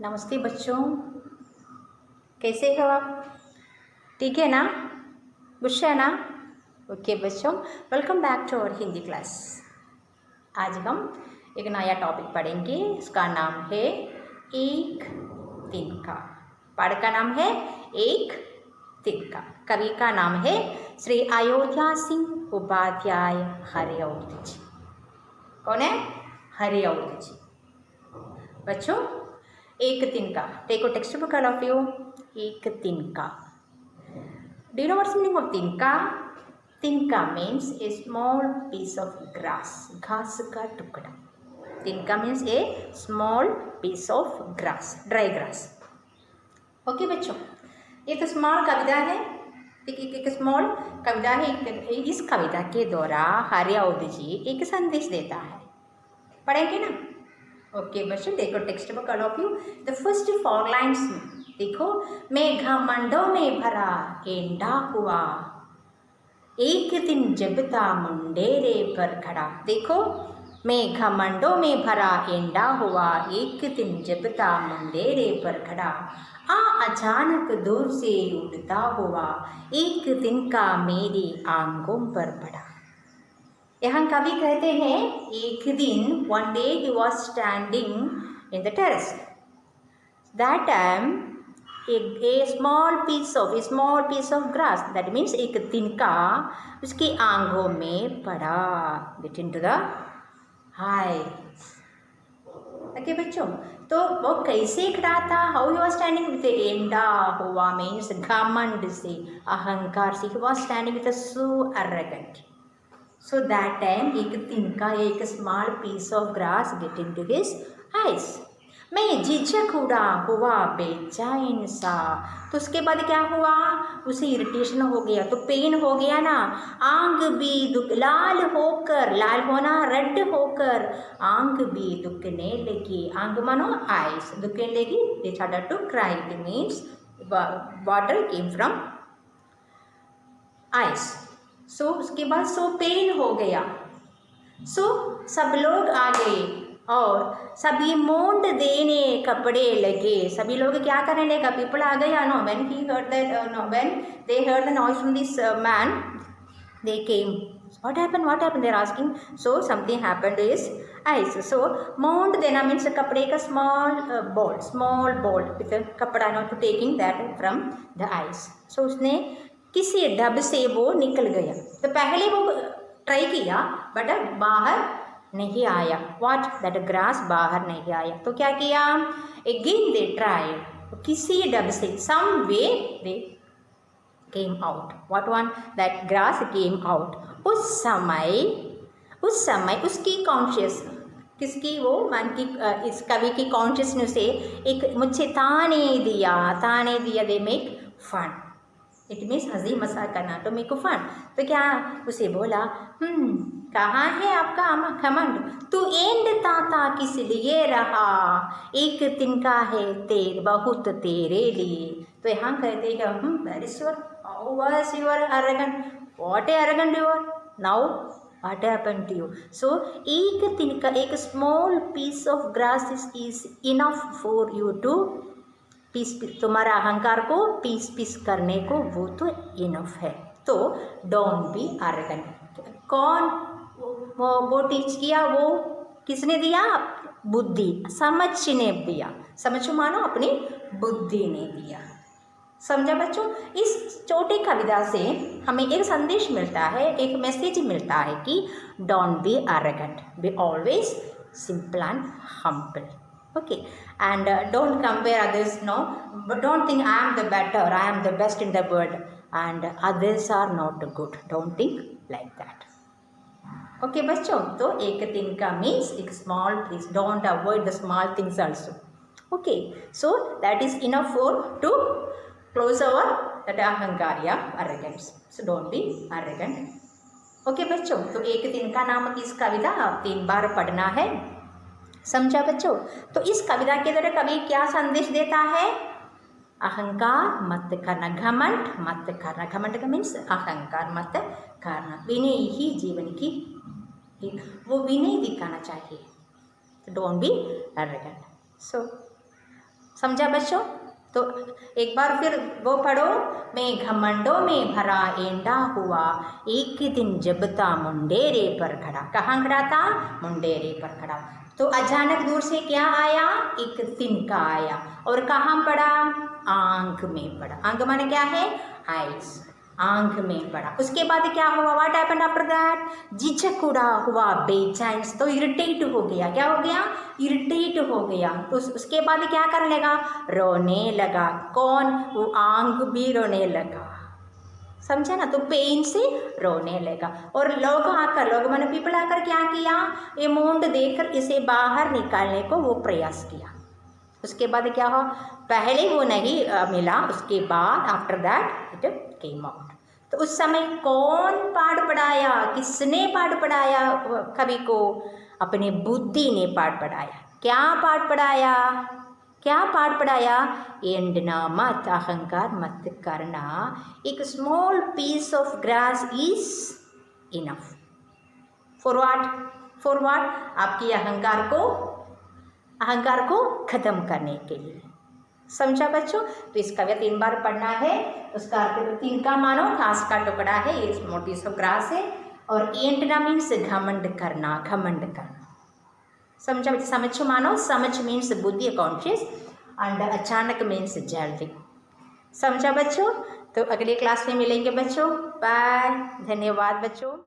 नमस्ते बच्चों, कैसे हो आप? ठीक है ना? खुश है ना? ओके बच्चों, welcome back to our Hindi class. आज हम एक नया टॉपिक पढ़ेंगे। इसका नाम है एक तिनका। पाठ का नाम है एक तिनका। कवि का नाम है श्री अयोध्या सिंह उपाध्याय हरिऔध जी। कौन है? हरिऔध जी। बच्चों, एक तिनका, take a textbook all of you. एक तिनका, do you know what's the meaning of tinka? Tinka means a small piece of grass, घास का टुकड़ा। tinka means a small piece of grass, dry grass। Okay बच्चों, ये तो small कविता है, एक स्मॉल कविता है। इस कविता के द्वारा हरिऔध जी एक संदेश देता है। पढ़ेंगे ना? ओके बच्चों, देखो text book all of you. The first 4 lines देखो। मैं घमंडों में भरा एंडा हुआ, एक दिन जब था मुंडेरे पर खड़ा। देखो, मैं घमंडों में भरा एंडा हुआ, एक दिन जब था मुंडेरे पर खड़ा। अचानक दूर से उड़ता हुआ, एक दिन का मेरी आंखों पर पड़ा। यहाँ कवि कहते हैं एक दिन, one day he was standing in the terrace. That time a small piece of grass, that means एक तिनका उसकी आंखों में पड़ा। Get into the eyes. Okay बच्चों, तो वो कैसे खड़ा था? How he was standing with Enda हुआ मीन्स घमंड से, अहंकार से। He was standing with so arrogant. So that time एक तिनका, एक small piece of grass get into his eyes. मैं झिझक उड़ा हुआ बेचैन सा। तो उसके बाद क्या हुआ? उसे इरिटेशन हो गया, तो पेन हो गया ना। आंख भी लाल होकर, लाल होना रेड होकर, आंख भी दुखने लगी। आंख मानो आइस, दुखने लगी। They started to cry. It means water came from eyes. सो उसके बाद पेन हो गया। सब लोग आ गए और सभी मोंड देने कपड़े लगे। सभी लोग क्या करने लगा? पीपल आ गया। No, when he heard that, no, when they heard the noise from this man, they came. What happened? They're asking. So something happened is ice. So mound देना means कपड़े का small ball with कपड़ा, not to taking that from the ice. So उसने किसी डब से वो निकल गया। तो पहले वो ट्राई किया बट बाहर नहीं आया। व्हाट? दैट ग्रास बाहर नहीं आया। तो क्या किया? अगेन दे ट्राई, किसी डब से, some way they came out. What one? That grass came out. उस समय उसकी कॉन्शियस, किसकी? वो मन की, इस कवि की कॉन्शियसनेस से एक मुझे ताने दिया। They make fun. It means हंसी मजाक करना, तो मेक फन। तो क्या उसे बोला, कहाँ है आपका घमंड? तू एंड ताता किस लिए रहा, एक तिनका है बहुत तेरे लिए। तो यहाँ कहते हैं very sure, how was your arrogant, what arrogant you are now, what happened to you? So एक तिनका, एक small piece of grass is enough for you to piece, तुम्हारा अहंकार को पीस करने को वो तो इनफ है। तो डोंट बी arrogant। कौन वो टीच किया? वो किसने दिया? बुद्धि, समझ ने दिया। समझ मानो अपनी बुद्धि ने दिया। समझा बच्चों? इस छोटी कविता से हमें एक संदेश मिलता है, एक मैसेज मिलता है कि don't be arrogant, be always simple and humble. Okay, and don't compare others. No, but don't think I am the better, I am the best in the world and others are not good. Don't think like that. Okay बच्चों, तो एक तिनका means एक small please, don't avoid the small things also. Okay, so that is enough for to close our that ahankar या arrogance. So don't be arrogant. Okay बच्चों, तो एक तिनका नामक इस कविता आप 3 बार पढ़ना है। समझा बच्चों? तो इस कविता के द्वारा कवि क्या संदेश देता है? अहंकार मत करना, घमंड मत करना। घमंड का मीन्स अहंकार मत करना। विनय ही जीवन की, वो विनय दिखाना चाहिए। Don't be arrogant। सो समझा बच्चों? तो एक बार फिर वो पढ़ो। मैं घमंडों में भरा एंडा हुआ, एक दिन जब था मुंडेरे पर खड़ा। कहाँ खड़ा था? मुंडेरे पर खड़ा। तो अचानक दूर से क्या आया? एक तिनका आया और कहाँ पड़ा? आंख में पड़ा। आंख माने क्या है? आइस। आंख में पड़ा। उसके बाद क्या हुआ? What happened after that? झिझक उड़ा हुआ बेचैन, तो इरिटेट हो गया। क्या हो गया? इरिटेट हो गया। तो उसके बाद क्या कर लेगा? रोने लगा। कौन? वो आंख भी रोने लगा। समझा ना? तो पेन से रोने लगा। और लोग मैंने पीपल आकर क्या किया? ये मूंड देखकर इसे बाहर निकालने को वो प्रयास किया। उसके बाद क्या हुआ? पहले वो नहीं मिला, उसके बाद after that it came out. तो उस समय कौन पाठ पढ़ाया? किसने पाठ पढ़ाया कवि को? अपने बुद्धि ने पाठ पढ़ाया। क्या पाठ पढ़ाया? क्या पाठ पढ़ाया? एंडना मत, अहंकार मत करना। एक small piece of grass is enough. For what? For what? आपकी अहंकार को खत्म करने के लिए। समझा बच्चों? तो इस कविता 3 बार पढ़ना है। उसका अर्थ तिनका मानो घास का टुकड़ा है, ये मोटिस ऑफ ग्रास है। और एंटना मीन्स घमंड करना, घमंड करना। समझा? समझ मानो, समझ मीन्स बुद्धि, कॉन्शियस, एंड अचानक मीन्स जल्दी। समझा बच्चों? तो अगले क्लास में मिलेंगे बच्चों। बाय। धन्यवाद बच्चों।